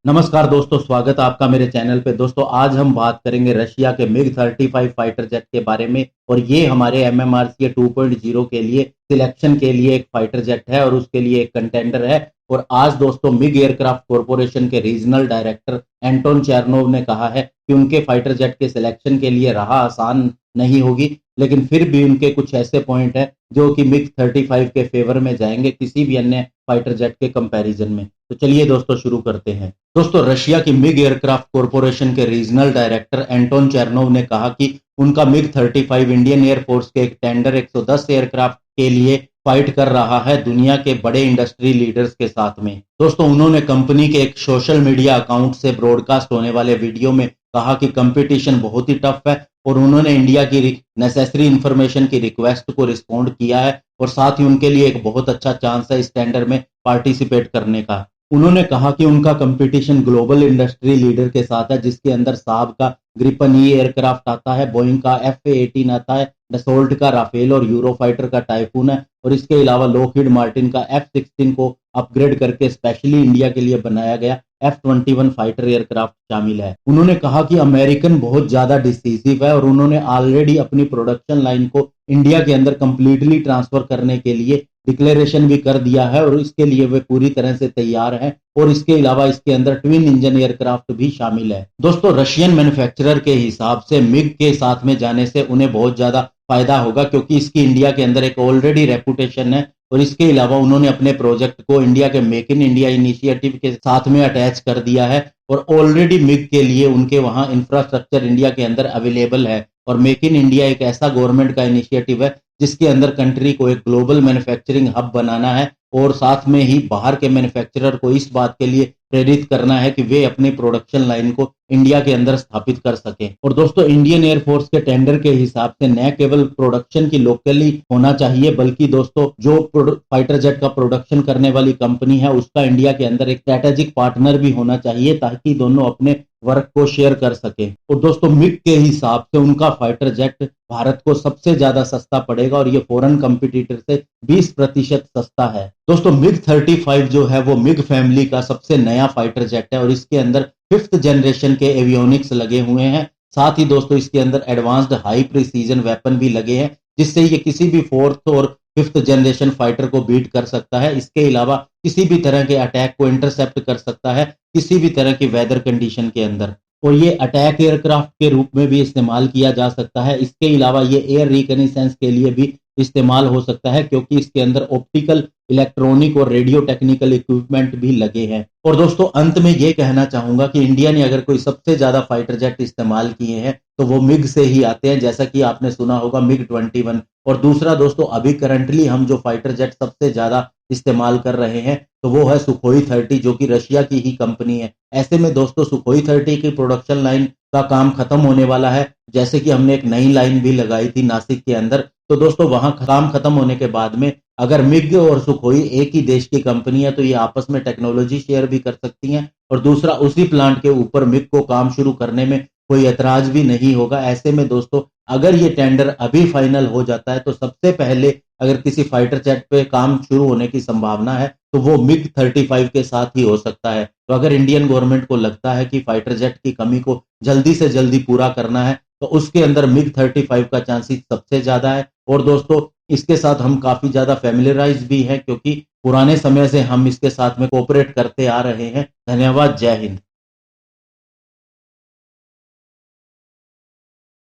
नमस्कार दोस्तों, स्वागत है आपका मेरे चैनल पे। दोस्तों आज हम बात करेंगे रशिया के मिग 35 फाइटर जेट के बारे में। और ये हमारे MMRCA 2.0 के लिए सिलेक्शन के लिए एक फाइटर जेट है और उसके लिए एक कंटेंडर है। और आज दोस्तों मिग एयरक्राफ्ट कॉरपोरेशन के रीजनल डायरेक्टर एंटोन चेरनोव ने कहा है कि उनके फाइटर जेट के सिलेक्शन के लिए राह आसान नहीं होगी, लेकिन फिर भी उनके कुछ ऐसे पॉइंट हैं जो कि मिग 35 के फेवर में जाएंगे किसी भी अन्य फाइटर जेट के कंपैरिजन में। तो चलिए दोस्तों शुरू करते हैं। दोस्तों रशिया की मिग एयरक्राफ्ट कॉरपोरेशन के रीजनल डायरेक्टर एंटोन चेरनोव ने कहा कि उनका मिग 35 इंडियन एयरफोर्स के एक टेंडर 110 एयरक्राफ्ट के लिए फाइट कर रहा है दुनिया के बड़े इंडस्ट्री लीडर्स के साथ में। दोस्तों उन्होंने कंपनी के एक सोशल मीडिया अकाउंट से ब्रॉडकास्ट होने वाले वीडियो में कहा कि कंपटीशन बहुत ही टफ है और उन्होंने इंडिया की नेसेसरी इंफॉर्मेशन की रिक्वेस्ट को रिस्पॉन्ड किया है और साथ ही उनके लिए एक बहुत अच्छा चांस है इस टेंडर में पार्टिसिपेट करने का। उन्होंने कहा कि उनका कंपटीशन ग्लोबल इंडस्ट्री लीडर के साथ है जिसके अंदर साब का ग्रिपन ई एयरक्राफ्ट आता है, बोइंग का FA-18 आता है, डसोल्ट का राफेल और यूरोफाइटर का टाइफून है और इसके अलावा लॉकहीड मार्टिन का F-16 को अपग्रेड करके स्पेशली इंडिया के लिए बनाया गया F-21 फाइटर एयरक्राफ्ट शामिल है। उन्होंने कहा कि अमेरिकन बहुत ज्यादा डिसीसिव है और उन्होंने ऑलरेडी अपनी प्रोडक्शन लाइन को इंडिया के अंदर कंप्लीटली ट्रांसफर करने के लिए डिक्लेरेशन भी कर दिया है और इसके लिए वे पूरी तरह से तैयार हैं और इसके अलावा इसके अंदर ट्विन इंजन एयरक्राफ्ट भी शामिल है। दोस्तों रशियन मैन्युफैक्चरर के हिसाब से मिग के साथ में जाने से उन्हें बहुत ज्यादा फायदा होगा क्योंकि इसकी इंडिया के अंदर एक ऑलरेडी रेपुटेशन है और इसके अलावा उन्होंने अपने प्रोजेक्ट को इंडिया के मेक इन इंडिया इनिशिएटिव के साथ में अटैच कर दिया है और ऑलरेडी मिग के लिए उनके वहां इंफ्रास्ट्रक्चर इंडिया के अंदर अवेलेबल है। और मेक इन इंडिया एक ऐसा गवर्नमेंट का इनिशिएटिव है जिसके अंदर कंट्री को एक ग्लोबल मैन्युफैक्चरिंग हब बनाना है और साथ में ही बाहर के मैन्युफैक्चरर को इस बात के लिए प्रेरित करना है कि वे अपनी प्रोडक्शन लाइन को इंडिया के अंदर स्थापित कर सकें। और दोस्तों इंडियन एयरफोर्स के टेंडर के हिसाब से न केवल प्रोडक्शन की लोकली होना चाहिए बल्कि दोस्तों जो फाइटर जेट का प्रोडक्शन करने वाली कंपनी है उसका इंडिया के अंदर एक स्ट्रेटेजिक पार्टनर भी होना चाहिए ताकि दोनों अपने वर्क को शेयर कर सके। और दोस्तों मिग के हिसाब से उनका फाइटर जेट भारत को सबसे ज्यादा सस्ता पड़ेगा और ये फॉरेन कंपटीटर से 20% सस्ता है। दोस्तों मिग 35 जो है वो मिग फैमिली का सबसे नया फाइटर जेट है और इसके अंदर 5th जनरेशन के एवियोनिक्स लगे हुए हैं। साथ ही दोस्तों इसके अंदर एडवांस्ड हाई प्रिसीजन वेपन भी लगे हैं जिससे ये किसी भी 4th और 5th जनरेशन फाइटर को बीट कर सकता है। इसके अलावा किसी भी तरह के अटैक को इंटरसेप्ट कर सकता है किसी भी तरह की वेदर कंडीशन के अंदर और ये अटैक एयरक्राफ्ट के रूप में भी इस्तेमाल किया जा सकता है। इसके अलावा ये एयर रिकनेसेंस के लिए भी इस्तेमाल हो सकता है क्योंकि इसके अंदर ऑप्टिकल, इलेक्ट्रॉनिक और रेडियो टेक्निकल इक्विपमेंट भी लगे हैं। और दोस्तों अंत में ये कहना चाहूंगा कि इंडिया ने अगर कोई सबसे ज्यादा फाइटर जेट इस्तेमाल किए हैं तो वो मिग से ही आते हैं, जैसा कि आपने सुना होगा मिग 21। और दूसरा दोस्तों अभी करंटली हम जो फाइटर जेट सबसे ज्यादा इस्तेमाल कर रहे हैं तो वो है सुखोई 30 जो कि रशिया की ही कंपनी है। ऐसे में दोस्तों सुखोई 30 की प्रोडक्शन लाइन का काम खत्म होने वाला है, जैसे कि हमने एक नई लाइन भी लगाई थी नासिक के अंदर। तो दोस्तों वहां काम खत्म होने के बाद में अगर मिग और सुखोई एक ही देश की कंपनी है तो ये आपस में टेक्नोलॉजी शेयर भी कर सकती हैं और दूसरा उसी प्लांट के ऊपर मिग को काम शुरू करने में कोई ऐतराज भी नहीं होगा। ऐसे में दोस्तों अगर ये टेंडर अभी फाइनल हो जाता है तो सबसे पहले अगर किसी फाइटर जेट पे काम शुरू होने की संभावना है तो वो मिग 35 के साथ ही हो सकता है। तो अगर इंडियन गवर्नमेंट को लगता है कि फाइटर जेट की कमी को जल्दी से जल्दी पूरा करना है तो उसके अंदर मिग 35 का चांसेस सबसे ज्यादा है। और दोस्तों इसके साथ हम काफी ज्यादा फैमिलियराइज भी हैं क्योंकि पुराने समय से हम इसके साथ में कोऑपरेट करते आ रहे हैं। धन्यवाद, जय हिंद।